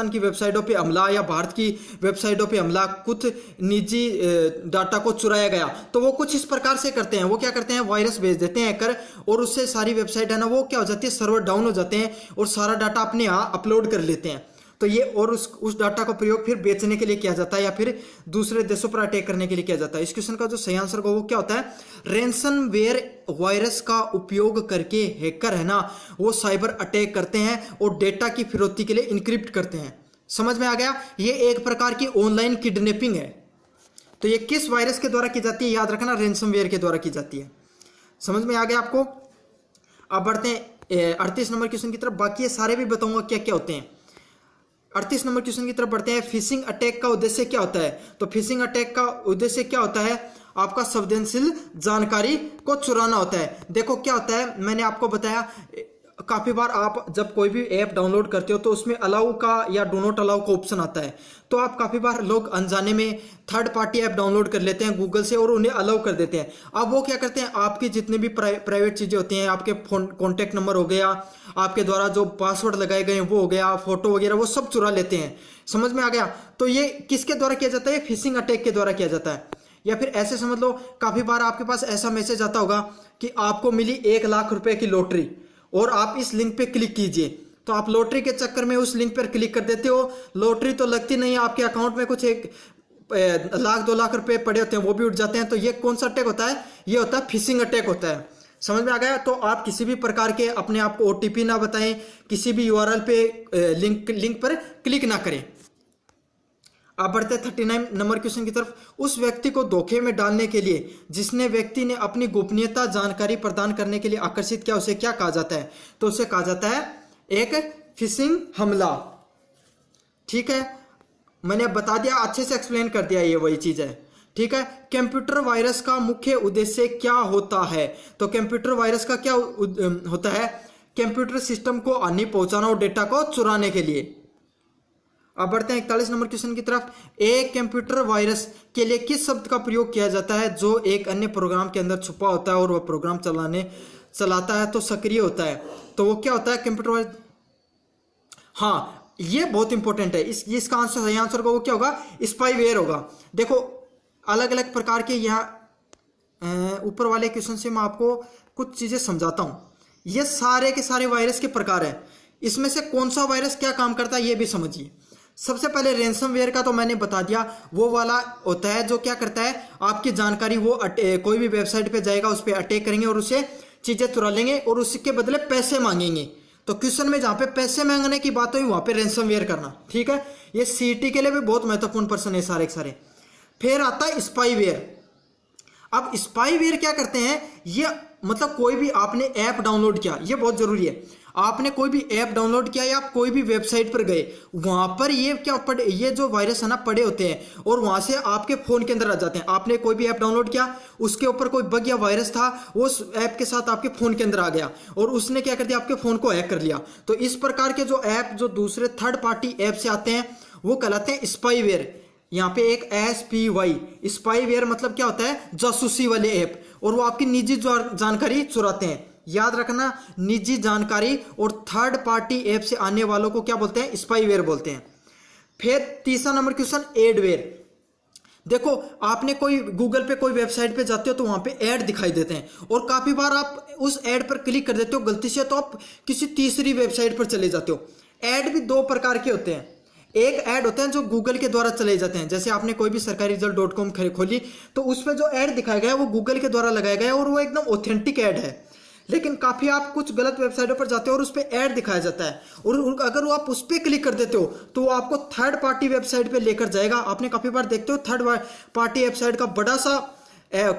की वेबसाइटों पे हमला, या भारत की वेबसाइटों पे हमला, कुछ निजी डाटा को चुराया गया। तो वो कुछ इस प्रकार से करते हैं, वो क्या करते हैं, वायरस भेज देते हैं हैकर, और उससे सारी वेबसाइट है ना वो क्या हो जाती है, सर्वर डाउन हो जाते हैं और सारा डाटा अपने यहाँ अपलोड कर लेते हैं। तो ये और उस डाटा का प्रयोग फिर बेचने के लिए किया जाता है या फिर दूसरे देशों पर अटैक करने के लिए किया जाता है। इस क्वेश्चन का जो सही आंसर होगा वो क्या होता है, रैंसमवेयर वायरस का उपयोग करके हैकर है ना वो साइबर अटैक करते हैं और डेटा की फिरौती के लिए इनक्रिप्ट करते हैं। समझ में आ गया? ये एक प्रकार की ऑनलाइन किडनैपिंग है। तो ये किस वायरस के द्वारा की जाती है, याद रखना, रैंसमवेयर के द्वारा की जाती है। समझ में आ गया आपको। अब बढ़ते हैं 38 नंबर क्वेश्चन की तरफ। बाकी ये सारे भी बताऊंगा क्या क्या होते हैं। 38 नंबर क्वेश्चन की तरफ बढ़ते हैं। फिशिंग अटैक का उद्देश्य क्या होता है? तो फिशिंग अटैक का उद्देश्य क्या होता है? आपका संवेदनशील जानकारी को चुराना होता है। देखो क्या होता है, मैंने आपको बताया काफी बार आप जब कोई भी ऐप डाउनलोड करते हो तो उसमें अलाउ का या डू नॉट अलाउ का ऑप्शन आता है। तो आप काफी बार लोग अनजाने में थर्ड पार्टी ऐप डाउनलोड कर लेते हैं गूगल से और उन्हें अलाउ कर देते हैं। अब वो क्या करते हैं, आपकी जितनी भी प्राइवेट चीजें होती हैं, आपके फोन कॉन्टैक्ट नंबर हो गया, आपके द्वारा जो पासवर्ड लगाए गए हैं वो हो गया, फोटो वगैरह, वो सब चुरा लेते हैं। समझ में आ गया। तो ये किसके द्वारा किया जाता है? फिशिंग अटैक के द्वारा किया जाता है। या फिर ऐसे समझ लो, काफी बार आपके पास ऐसा मैसेज आता होगा कि आपको मिली 1 लाख रुपए की लॉटरी और आप इस लिंक पे क्लिक कीजिए। तो आप लॉटरी के चक्कर में उस लिंक पर क्लिक कर देते हो। लॉटरी तो लगती नहीं है, आपके अकाउंट में कुछ 1 लाख 2 लाख रुपए पड़े होते हैं, वो भी उठ जाते हैं। तो ये कौन सा अटैक होता है? ये होता है फिशिंग अटैक होता है। समझ में आ गया। तो आप किसी भी प्रकार के अपने आप को ओटीपी ना बताएं, किसी भी यूआरएल पे लिंक पर क्लिक ना करें। आप बढ़ते हैं 39 नंबर क्वेश्चन की तरफ। उस व्यक्ति को धोखे में डालने के लिए जिसने व्यक्ति ने अपनी गोपनीयता जानकारी प्रदान करने के लिए आकर्षित किया, उसे क्या कहा जाता है? तो उसे कहा जाता है एक फिशिंग हमला। ठीक है, मैंने अब बता दिया, अच्छे से एक्सप्लेन कर दिया, ये वही चीज है। ठीक है। कंप्यूटर वायरस का मुख्य उद्देश्य क्या होता है? तो कंप्यूटर वायरस का क्या होता है? कंप्यूटर सिस्टम को हानि पहुंचाना और डेटा को चुराने के लिए। अब बढ़ते हैं 41 नंबर क्वेश्चन की तरफ। एक कंप्यूटर वायरस के लिए किस शब्द का प्रयोग किया जाता है जो एक अन्य प्रोग्राम के अंदर छुपा होता है और वह प्रोग्राम चलाता है तो सक्रिय होता है? तो वो क्या होता है कंप्यूटर वायरस? हाँ, ये बहुत इंपॉर्टेंट है। इसका आंसर, सही आंसर को वो क्या होगा? स्पाईवेयर होगा। देखो अलग अलग प्रकार के यहाँ ऊपर वाले क्वेश्चन से मैं आपको कुछ चीजें समझाता हूं। ये सारे के सारे वायरस के प्रकार हैं। इसमें से कौन सा वायरस क्या काम करता है ये भी समझिए। सबसे पहले रैंसमवेयर का तो मैंने बता दिया, वो वाला होता है जो क्या करता है, आपकी जानकारी वो कोई भी वेबसाइट पे जाएगा, उस पर अटैक करेंगे और उससे चीजें चुरा लेंगे और उसके बदले पैसे मांगेंगे। तो क्वेश्चन में जहां पे पैसे मांगने की बात हुई वहां पे रैंसमवेयर करना। ठीक है, ये सीटी के लिए भी बहुत महत्वपूर्ण प्रश्न है सारे के सारे। फिर आता है स्पाईवेयर। अब स्पाईवेयर क्या करते हैं? ये मतलब कोई भी आपने ऐप डाउनलोड किया, ये बहुत जरूरी है। आपने कोई भी ऐप डाउनलोड किया या आप कोई भी वेबसाइट पर गए, वहां पर ये क्या पड़े, ये जो वायरस है ना पड़े होते हैं और वहां से आपके फोन के अंदर आ जाते हैं। आपने कोई भी ऐप डाउनलोड किया, उसके ऊपर कोई बग या वायरस था, उस ऐप के साथ आपके फोन के अंदर आ गया और उसने क्या कर दिया, आपके फोन को हैक कर लिया। तो इस प्रकार के जो ऐप जो दूसरे थर्ड पार्टी ऐप से आते हैं वो कहलाते हैं स्पाईवेयर। यहाँ पे एक SPY, स्पाईवेयर मतलब क्या होता है? जासूसी वाले ऐप, और वो आपकी निजी जानकारी चुराते हैं। याद रखना, निजी जानकारी और थर्ड पार्टी ऐप से आने वालों को क्या बोलते हैं? स्पाईवेयर बोलते हैं। फिर तीसरा नंबर क्वेश्चन, एडवेयर। देखो आपने कोई गूगल पे कोई वेबसाइट पे जाते हो तो वहां पे ऐड दिखाई देते हैं और काफी बार आप उस ऐड पर क्लिक कर देते हो गलती से, तो आप किसी तीसरी वेबसाइट पर चले जाते हो। ऐड भी दो प्रकार के होते हैं। एक ऐड होते हैं जो गूगल के द्वारा चले जाते हैं, जैसे आपने कोई भी सरकारी रिजल्ट.com खोली तो उसमें जो ऐड दिखाया गया है वो गूगल के द्वारा लगाया गया है और वो एकदम ऑथेंटिक ऐड है। लेकिन काफी आप कुछ गलत वेबसाइटों पर जाते हो और उस पर ऐड दिखाया जाता है और अगर वो आप उस पर क्लिक कर देते हो तो वो आपको थर्ड पार्टी वेबसाइट पे लेकर जाएगा। आपने काफी बार देखते हो थर्ड पार्टी वेबसाइट का बड़ा सा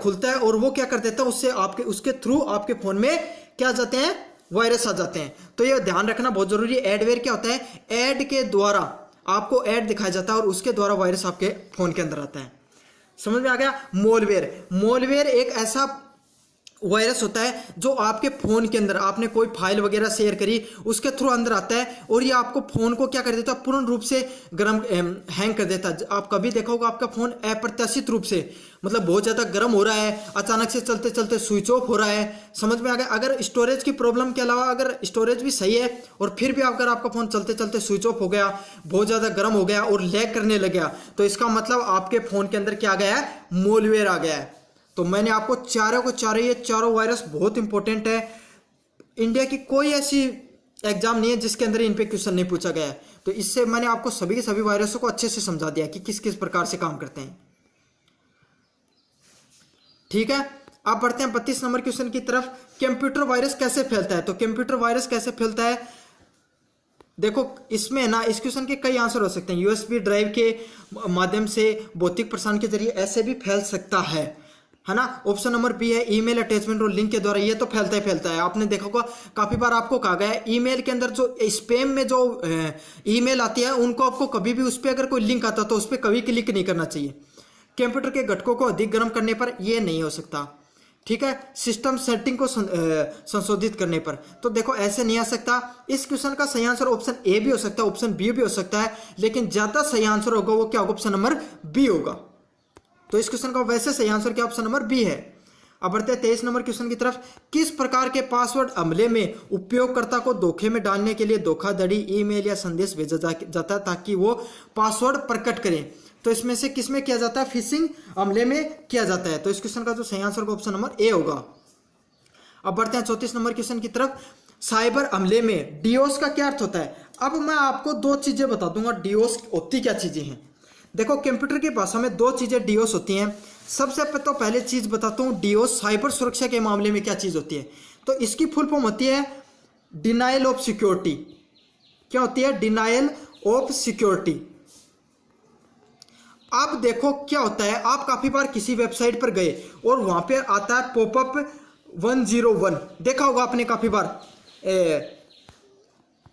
खुलता है और वो क्या कर देता है, उससे आपके उसके थ्रू आपके फोन में क्या जाते हैं, वायरस आ जाते हैं। तो ये ध्यान रखना बहुत जरूरी है। एडवेयर क्या होता है? ऐड के द्वारा आपको ऐड दिखाया जाता है और उसके द्वारा वायरस आपके फोन के अंदर आता है। समझ में आ गया? मोलवेयर। मोलवेयर एक ऐसा वायरस होता है जो आपके फोन के अंदर आपने कोई फाइल वगैरह शेयर करी उसके थ्रू अंदर आता है और ये आपको फोन को क्या कर देता है, पूर्ण रूप से गर्म हैंग कर देता है। आप कभी देखा होगा आपका फोन अप्रत्याशित रूप से मतलब बहुत ज्यादा गर्म हो रहा है, अचानक से चलते चलते स्विच ऑफ हो रहा है। समझ में आ गया? अगर स्टोरेज की प्रॉब्लम के अलावा अगर स्टोरेज भी सही है और फिर भी अगर आपका फोन चलते चलते स्विच ऑफ हो गया, बहुत ज्यादा गर्म हो गया और लैग करने लग गया, तो इसका मतलब आपके फोन के अंदर क्या आ गया है, मोलवेयर आ गया है। तो मैंने आपको ये चारों वायरस बहुत इंपॉर्टेंट है। इंडिया की कोई ऐसी एग्जाम नहीं है जिसके अंदर इन पे क्वेश्चन नहीं पूछा गया है। तो इससे मैंने आपको सभी के सभी वायरसों को अच्छे से समझा दिया कि किस किस प्रकार से काम करते हैं। ठीक है, आप बढ़ते हैं 32 नंबर क्वेश्चन की तरफ। कंप्यूटर वायरस कैसे फैलता है? तो कंप्यूटर वायरस कैसे फैलता है, देखो इसमें ना इस क्वेश्चन के कई आंसर हो सकते हैं। यूएसबी ड्राइव के माध्यम से, भौतिक प्रसारण के जरिए ऐसे भी फैल सकता है। है ना। ऑप्शन नंबर बी है ईमेल अटैचमेंट और लिंक के द्वारा, ये तो फैलता ही फैलता है। आपने देखा होगा काफी बार आपको कहा गया है ईमेल के अंदर जो स्पैम में जो ईमेल आती है उनको आपको कभी भी उस पर अगर कोई लिंक आता है तो उस पर कभी क्लिक नहीं करना चाहिए। कंप्यूटर के घटकों को अधिक गर्म करने पर यह नहीं हो सकता, ठीक है। सिस्टम सेटिंग को संशोधित करने पर, तो देखो ऐसे नहीं आ सकता। इस क्वेश्चन का सही आंसर ऑप्शन ए भी हो सकता है, ऑप्शन बी भी हो सकता है, लेकिन ज्यादा सही आंसर होगा वो क्या होगा, ऑप्शन नंबर बी होगा। तो इस क्वेश्चन का वैसे सही आंसर क्या ऑप्शन नंबर बी है। अब बढ़ते हैं 23 नंबर क्वेश्चन की तरफ। किस प्रकार के पासवर्ड हमले में उपयोगकर्ता को धोखे में डालने के लिए धोखाधड़ी ईमेल या संदेश भेजा जाता है ताकि वो पासवर्ड प्रकट करें। तो इसमें से किस में किया जाता है, फिशिंग हमले में किया जाता है। तो इस क्वेश्चन का जो सही आंसर होगा ऑप्शन नंबर ए होगा। अब बढ़ते हैं 34 नंबर क्वेश्चन की तरफ। साइबर हमले में डीओस का क्या अर्थ होता है। अब मैं आपको दो चीजें बता दूंगा डीओस होती क्या चीजें हैं। देखो कंप्यूटर की भाषा में दो चीजें डीओस होती हैं। सबसे तो पहले चीज बताता हूं डीओस साइबर सुरक्षा के मामले में क्या चीज होती है। तो इसकी फुल फॉर्म होती है डिनायल ऑफ सिक्योरिटी। क्या होती है, डिनायल ऑफ सिक्योरिटी। आप देखो क्या होता है, आप काफी बार किसी वेबसाइट पर गए और वहां पे आता है पॉपअप 101, देखा होगा आपने काफी बार,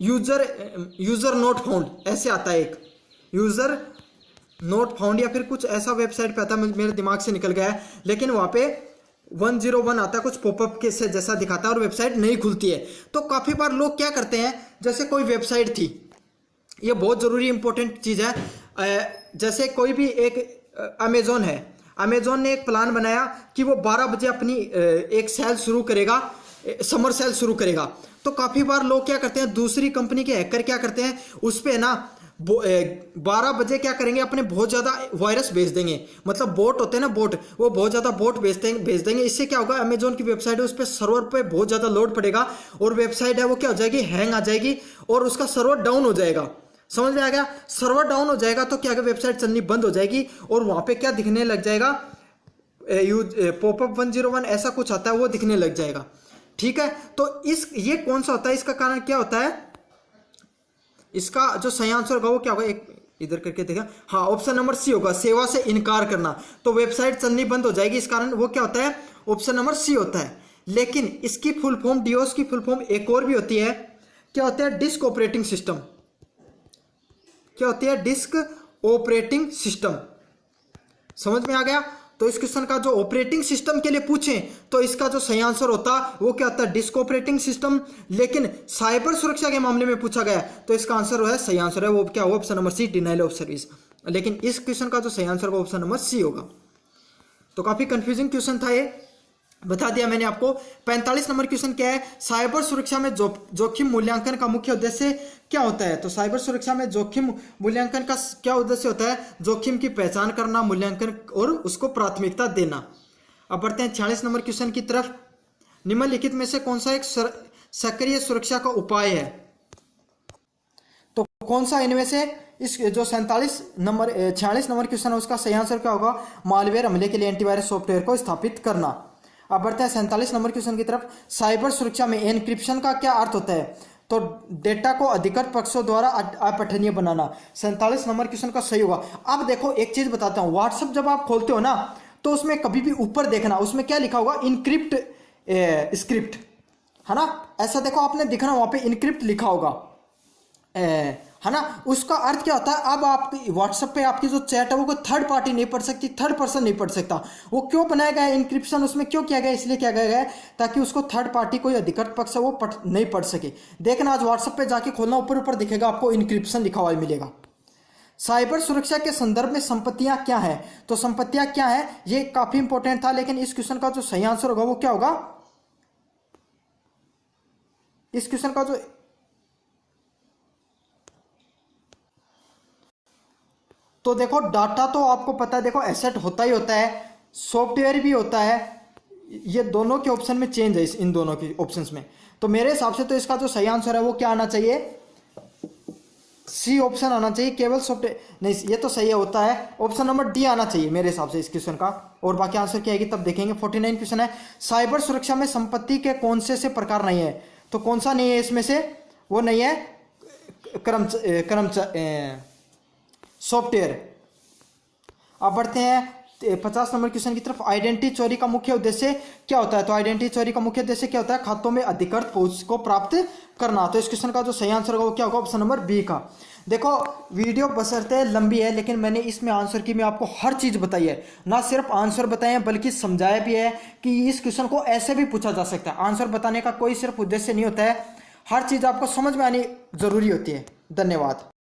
यूजर नोट फाउंड ऐसे आता है, एक यूजर नोट फाउंड या फिर कुछ ऐसा वेबसाइट पे आता है, मेरे दिमाग से निकल गया है, लेकिन वहां पे 101 आता है, कुछ पॉपअप के से जैसा दिखाता है और वेबसाइट नहीं खुलती है। तो काफी बार लोग क्या करते हैं, जैसे कोई वेबसाइट थी, ये बहुत जरूरी इंपॉर्टेंट चीज है, जैसे कोई भी एक अमेजोन है, अमेजोन ने एक प्लान बनाया कि वो 12 बजे अपनी एक सेल शुरू करेगा, समर सेल शुरू करेगा। तो काफी बार लोग क्या करते हैं, दूसरी कंपनी के हैकर क्या करते हैं, उस पे ना 12 बजे क्या करेंगे, अपने बहुत ज्यादा वायरस भेज देंगे, मतलब बोट होते हैं ना, बोट, वो बहुत ज्यादा बोट भेज देंगे। इससे क्या होगा, अमेजोन की वेबसाइट है उस पर सर्वर पे बहुत ज्यादा लोड पड़ेगा और वेबसाइट है वो क्या हो जाएगी, हैंग आ जाएगी और उसका सर्वर डाउन हो जाएगा। समझ में आ गया, सर्वर डाउन हो जाएगा तो क्या होगा, वेबसाइट चलनी बंद हो जाएगी और वहां पे क्या दिखने लग जाएगा, पॉपअप 101 ऐसा कुछ आता है वो दिखने लग जाएगा, ठीक है। तो ये कौन सा होता है, इसका कारण क्या होता है, इसका जो सही आंसर होगा वो क्या होगा, एक इधर करके देखा, हाँ ऑप्शन नंबर सी होगा, सेवा से इनकार करना। तो वेबसाइट चलनी बंद हो जाएगी, इस कारण वो क्या होता है, ऑप्शन नंबर सी होता है। लेकिन इसकी फुल फॉर्म, डीओस की फुल फॉर्म एक और भी होती है, क्या होता है, डिस्क ऑपरेटिंग सिस्टम। क्या होती है, डिस्क ऑपरेटिंग सिस्टम। समझ में आ गया। तो इस क्वेश्चन का जो ऑपरेटिंग सिस्टम के लिए पूछें तो इसका जो सही आंसर होता वो क्या होता है, डिस्क ऑपरेटिंग सिस्टम। लेकिन साइबर सुरक्षा के मामले में पूछा गया तो इसका आंसर है, सही आंसर है वो क्या होगा, option number C, denial of service. लेकिन इस क्वेश्चन का जो सही आंसर होगा ऑप्शन नंबर सी होगा। तो काफी कंफ्यूजिंग क्वेश्चन था ये, बता दिया मैंने आपको। 45 नंबर क्वेश्चन क्या है, साइबर सुरक्षा में जोखिम मूल्यांकन का मुख्य उद्देश्य क्या होता है। तो साइबर सुरक्षा में जोखिम मूल्यांकन का क्या उद्देश्य होता है, जोखिम की पहचान करना, मूल्यांकन और उसको प्राथमिकता देना। अब बढ़ते हैं 46 नंबर क्वेश्चन की तरफ। निम्नलिखित में से कौन सा एक सक्रिय सुरक्षा का उपाय है। तो कौन सा इनमें से, इस जो 46 नंबर क्वेश्चन है उसका सही आंसर क्या होगा, मालवेयर हमले के लिए एंटीवायरस सॉफ्टवेयर को स्थापित करना। अब बढ़ते हैं 47 नंबर क्वेश्चन की तरफ। साइबर सुरक्षा में एनक्रिप्शन का क्या अर्थ होता है। तो डेटा को अधिकृत पक्षों द्वारा अपठनीय बनाना। 47 नंबर क्वेश्चन का सही होगा। अब देखो एक चीज बताता हूं, व्हाट्सएप जब आप खोलते हो ना तो उसमें कभी भी ऊपर देखना, उसमें क्या लिखा होगा, इनक्रिप्ट स्क्रिप्ट, है ना, ऐसा देखो आपने दिखना वहां पे इनक्रिप्ट लिखा होगा, है ना। उसका अर्थ क्या होता है, अब आप व्हाट्सएप पे आपकी जो चैट है वो कोई थर्ड पार्टी नहीं पढ़ सकती, थर्ड पर्सन नहीं पढ़ सकता। वो क्यों बनाया गया है इंक्रिप्शन, उसमें क्यों किया गया, इसलिए किया गया है ताकि उसको थर्ड पार्टी कोई अधिकृत पक्ष है वो नहीं पढ़ सके। देखना आज व्हाट्सएप पे जाके खोलना, ऊपर ऊपर दिखेगा आपको इंक्रिप्शन लिखा हुआ मिलेगा। साइबर सुरक्षा के संदर्भ में संपत्तियां क्या है। तो संपत्तियां क्या है ये काफी इंपॉर्टेंट था, लेकिन इस क्वेश्चन का जो सही आंसर होगा वो क्या होगा, इस क्वेश्चन का जो, तो देखो डाटा तो आपको पता है, देखो एसेट होता ही होता है, सॉफ्टवेयर भी होता है, ये दोनों के ऑप्शन में चेंज है, इन दोनों के ऑप्शंस में। तो मेरे हिसाब से तो इसका जो सही आंसर है वो क्या आना चाहिए, सी ऑप्शन आना चाहिए, केवल सॉफ्टवेयर नहीं, ये तो सही होता है, ऑप्शन नंबर डी आना चाहिए मेरे हिसाब से इस क्वेश्चन का। और बाकी आंसर क्या आएगी तब देखेंगे। 49 क्वेश्चन है, साइबर सुरक्षा में संपत्ति के कौन से प्रकार नहीं है। तो कौन सा नहीं है इसमें से, वो नहीं है सॉफ्टवेयर। अब बढ़ते हैं 50 नंबर क्वेश्चन की तरफ, आइडेंटिटी चोरी का मुख्य उद्देश्य क्या होता है? तो आइडेंटिटी चोरी का मुख्य उद्देश्य क्या होता है? खातों में अधिकृत पहुंच को प्राप्त करना। तो इस क्वेश्चन का जो सही आंसर होगा वो क्या होगा? ऑप्शन नंबर बी का। देखो वीडियो बशर्ते लंबी है, लेकिन मैंने इसमें आंसर की मैं आपको हर चीज बताई है, ना सिर्फ आंसर बताए हैं बल्कि समझाया भी है कि इस क्वेश्चन को ऐसे भी पूछा जा सकता है। आंसर बताने का कोई सिर्फ उद्देश्य नहीं होता है, हर चीज आपको समझ में आनी जरूरी होती है। धन्यवाद।